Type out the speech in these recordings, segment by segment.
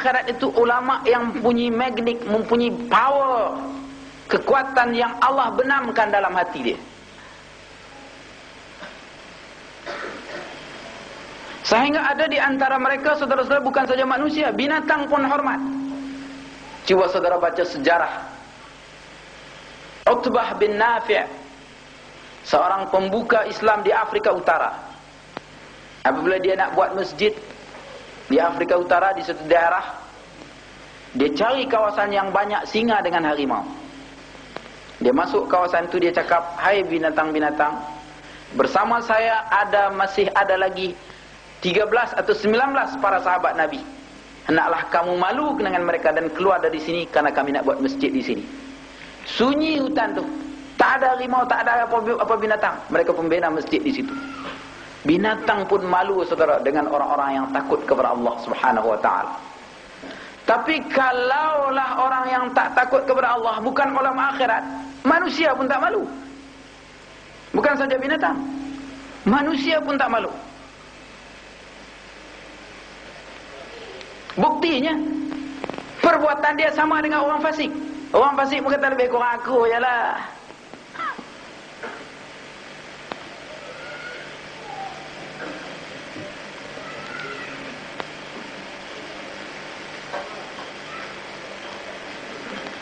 akhirat itu ulama yang mempunyai magnet, mempunyai power, kekuatan yang Allah benamkan dalam hati dia. Sehingga ada di antara mereka, saudara-saudara, bukan saja manusia, binatang pun hormat. Coba saudara baca sejarah Utbah bin Nafi', seorang pembuka Islam di Afrika Utara. Apabila dia nak buat masjid di Afrika Utara, di suatu daerah, dia cari kawasan yang banyak singa dengan harimau. Dia masuk kawasan itu, dia cakap, "Hai binatang-binatang, bersama saya masih ada lagi 13 atau 19 para sahabat Nabi. Hendaklah kamu malu dengan mereka dan keluar dari sini, karena kami nak buat masjid di sini." Sunyi hutan tu, tak ada harimau, tak ada apa binatang. Mereka pembina masjid di situ. Binatang pun malu, saudara, dengan orang-orang yang takut kepada Allah Subhanahu wa taala. Tapi kalaulah orang yang tak takut kepada Allah, bukan ulama akhirat, manusia pun tak malu. Bukan saja binatang, manusia pun tak malu. Buktinya, perbuatan dia sama dengan orang fasik. Orang fasik pun kata, lebih kurang aku je lah.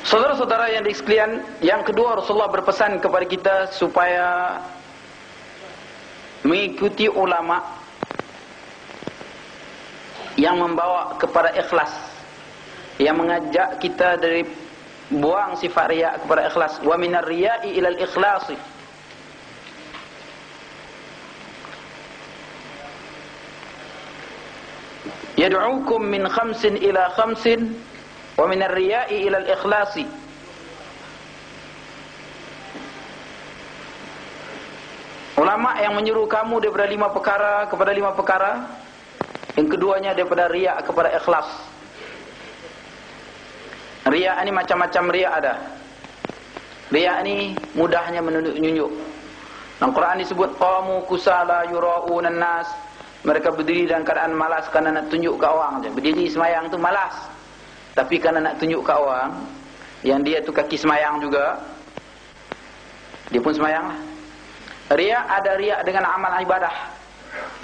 Saudara-saudara yang sekalian, yang kedua, Rasulullah berpesan kepada kita supaya mengikuti ulama yang membawa kepada ikhlas, yang mengajak kita dari buang sifat riya kepada ikhlas. Wa minar riya'i ilal ikhlasi. Yad'ukum min khamsin ila khamsin wa minar riya'i ilal ikhlasi. Ulama yang menyuruh kamu daripada 5 perkara kepada 5 perkara. Yang keduanya daripada riya kepada ikhlas. Riya ni macam-macam riya ada. Riya ni mudahnya menunjuk-nunjuk. Dalam Quran disebut qamu kusala yura'unan nas. Mereka berdiri dalam keadaan malas kerana nak tunjuk ke orang je. Berdiri semayang tu malas, tapi kerana nak tunjuk ke orang yang dia tu kaki semayang juga, dia pun semayang lah. Riya, ada riya dengan amal ibadah.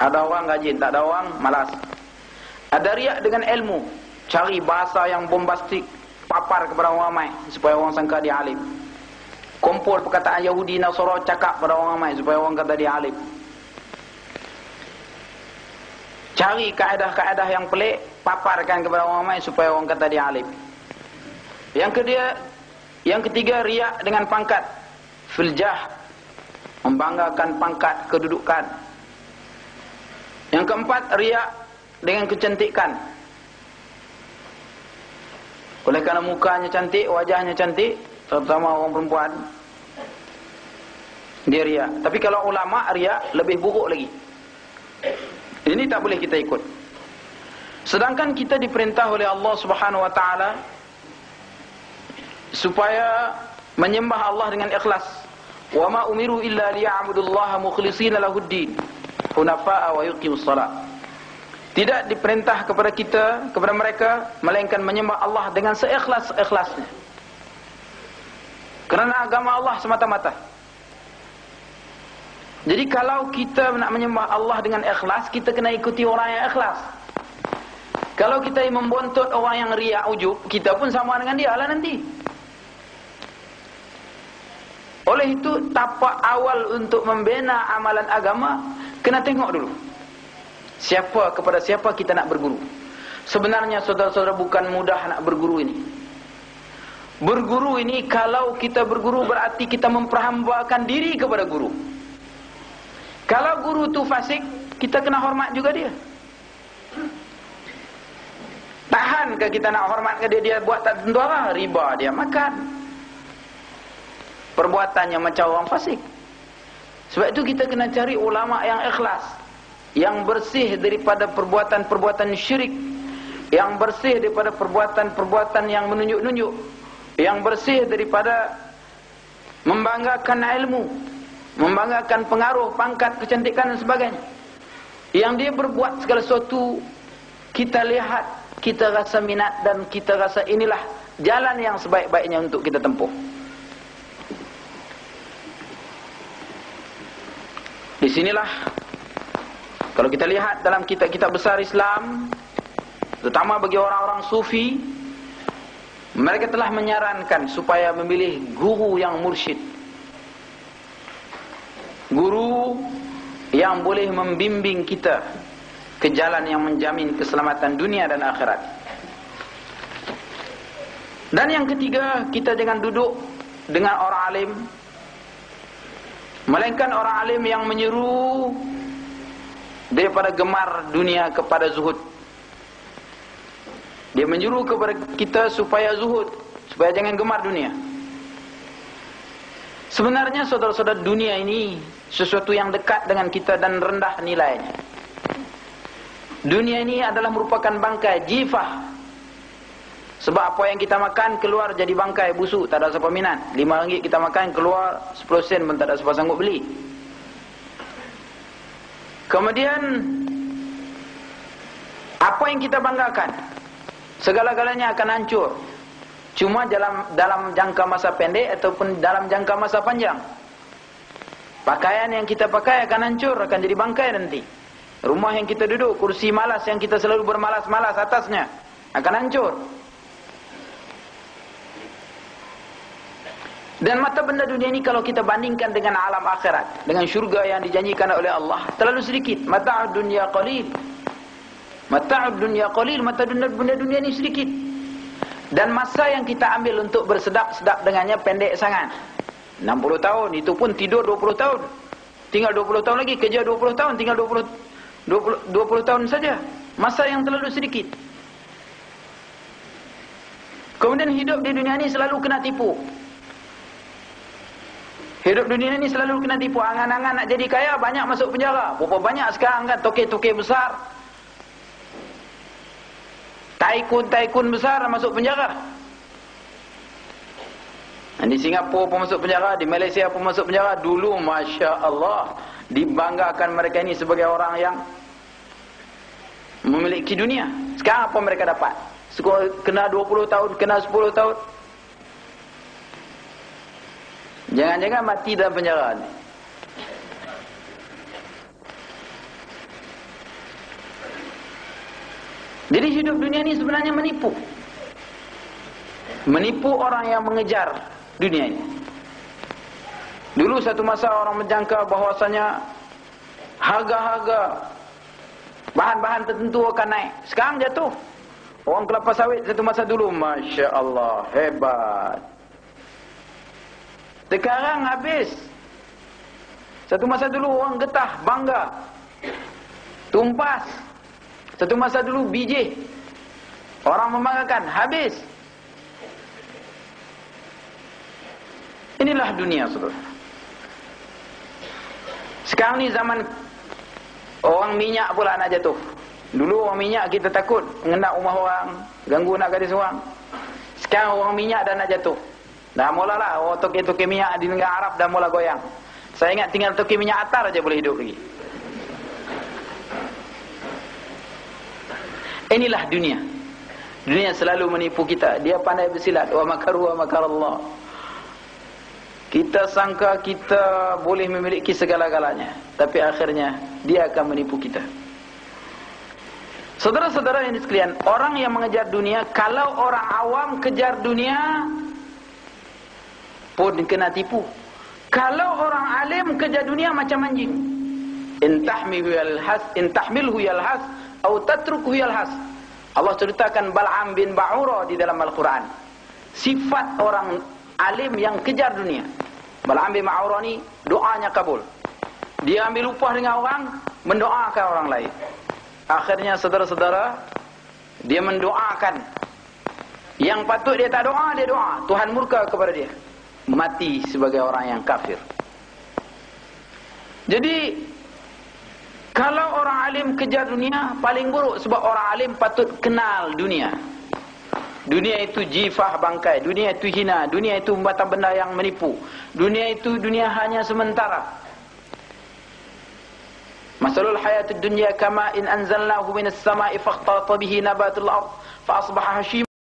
Ada orang rajin, tak ada orang malas. Ada riya dengan ilmu, cari bahasa yang bombastik, papar kepada orang ramai supaya orang sangka dia alim. Kumpul perkataan Yahudi Nasara, cakap pada orang ramai supaya orang kata dia alim. Cari kaedah-kaedah yang pelik, paparkan kepada orang ramai supaya orang kata dia alim. Yang ketiga riya dengan pangkat, filjah, membanggakan pangkat, kedudukan. Yang keempat riya dengan kecantikan. Oleh kerana mukanya cantik, wajahnya cantik, terutama orang perempuan, dia riya. Tapi kalau ulama riya lebih buruk lagi. Ini tak boleh kita ikut. Sedangkan kita diperintah oleh Allah Subhanahu wa taala supaya menyembah Allah dengan ikhlas. Wa ma umiru illa liya'budullaha mukhlishina lahuddin hunafa'a wa yuqimus shalah. Tidak diperintah kepada kita, kepada mereka, melainkan menyembah Allah dengan seikhlas-ikhlasnya. Kerana agama Allah semata-mata. Jadi kalau kita nak menyembah Allah dengan ikhlas, kita kena ikuti orang yang ikhlas. Kalau kita membontut orang yang riak ujub, kita pun sama dengan dia lah nanti. Oleh itu, tapak awal untuk membina amalan agama, kena tengok dulu kepada siapa kita nak berguru. Sebenarnya saudara-saudara, bukan mudah nak berguru ini. Berguru ini, kalau kita berguru berarti kita memperhambakan diri kepada guru. Kalau guru tu fasik, kita kena hormat juga dia. Tahankah kita nak hormat ke dia buat tak tentu arah, riba dia makan, perbuatannya macam orang fasik. Sebab itu kita kena cari ulama yang ikhlas, yang bersih daripada perbuatan-perbuatan syirik, yang bersih daripada perbuatan-perbuatan yang menunjuk-nunjuk, yang bersih daripada membanggakan ilmu, membanggakan pengaruh, pangkat, kecantikan dan sebagainya. Yang dia berbuat segala sesuatu, kita lihat kita rasa minat dan kita rasa inilah jalan yang sebaik-baiknya untuk kita tempuh. Di sinilah kalau kita lihat dalam kitab-kitab besar Islam, terutama bagi orang-orang sufi, mereka telah menyarankan supaya memilih guru yang mursyid, guru yang boleh membimbing kita ke jalan yang menjamin keselamatan dunia dan akhirat. Dan yang ketiga, kita jangan duduk dengan orang alim, melainkan orang alim yang menyeru daripada gemar dunia kepada zuhud. Dia menyeru kepada kita supaya zuhud, supaya jangan gemar dunia. Sebenarnya saudara-saudara, dunia ini sesuatu yang dekat dengan kita dan rendah nilainya. Dunia ini adalah merupakan bangkai, jifah. Sebab apa yang kita makan keluar jadi bangkai, busuk, tak ada siapa minat. RM5 kita makan, keluar 10 sen pun tak ada siapa sanggup beli. Kemudian apa yang kita banggakan, segala-galanya akan hancur. Cuma dalam jangka masa pendek ataupun dalam jangka masa panjang. Pakaian yang kita pakai akan hancur, akan jadi bangkai nanti. Rumah yang kita duduk, kursi malas yang kita selalu bermalas-malas atasnya, akan hancur. Dan mata benda dunia ini kalau kita bandingkan dengan alam akhirat, dengan syurga yang dijanjikan oleh Allah, terlalu sedikit. Mata'ud dunya qalil. Mata'ud dunya qalil, mata benda dunia ini sedikit. Dan masa yang kita ambil untuk bersedap-sedap dengannya pendek sangat. 60 tahun, itu pun tidur 20 tahun. Tinggal 20 tahun lagi, kerja 20 tahun, tinggal 20 tahun saja. Masa yang terlalu sedikit. Kemudian hidup di dunia ini selalu kena tipu. Hidup dunia ini selalu kena tipu. Angan-angan nak jadi kaya, banyak masuk penjara. Berapa banyak sekarang kan tokek-tokek besar, Taikun besar masuk penjara. Di Singapura pun masuk penjara, di Malaysia pun masuk penjara. Dulu Masya Allah dibanggakan mereka ini sebagai orang yang memiliki dunia. Sekarang apa mereka dapat? Kena 20 tahun, kena 10 tahun. Jangan-jangan mati dalam penjara ni. Jadi hidup dunia ini sebenarnya menipu. Menipu orang yang mengejar dunia ini. Dulu satu masa orang menjangka bahwasanya harga-harga bahan-bahan tertentu akan naik. Sekarang jatuh. Orang kelapa sawit satu masa dulu, Masya Allah, hebat. Sekarang habis. Satu masa dulu orang getah, bangga, tumpas. Satu masa dulu biji, orang membanggakan, habis. Inilah dunia, saudara. Sekarang ni zaman orang minyak pula nak jatuh. Dulu orang minyak kita takut mengendak rumah orang, ganggu nak gadis orang. Sekarang orang minyak dah nak jatuh. Dah mulalah orang tokek-tokek minyak di negara Arab dah mula goyang. Saya ingat tinggal tokek minyak atar aja boleh hidup lagi. Inilah dunia. Dunia selalu menipu kita. Dia pandai bersilat. Wa makaru wa makarallah. Kita sangka kita boleh memiliki segala-galanya, tapi akhirnya dia akan menipu kita. Saudara-saudara yang sekalian, orang yang mengejar dunia, kalau orang awam kejar dunia pun kena tipu. Kalau orang alim kejar dunia macam anjing. In tahmilhu yalhas atau tatruku yalhas. Allah ceritakan Bal'am bin Ba'ura di dalam Al-Quran. Sifat orang alim yang kejar dunia. Bal'am bin Ba'ura ni doanya kabul. Dia ambil upah dengan orang, mendoakan orang lain. Akhirnya saudara-saudara, dia mendoakan yang patut dia tak doa, dia doa. Tuhan murka kepada dia. Mati sebagai orang yang kafir. Jadi kalau orang alim kejar dunia, paling buruk. Sebab orang alim patut kenal dunia. Dunia itu jifah bangkai. Dunia itu hina. Dunia itu mata benda yang menipu. Dunia itu dunia hanya sementara. Masalul hayatid dunya kama in anzalnahu minas sama'i fakhtalata bihi nabatul ard fa asbaha hashim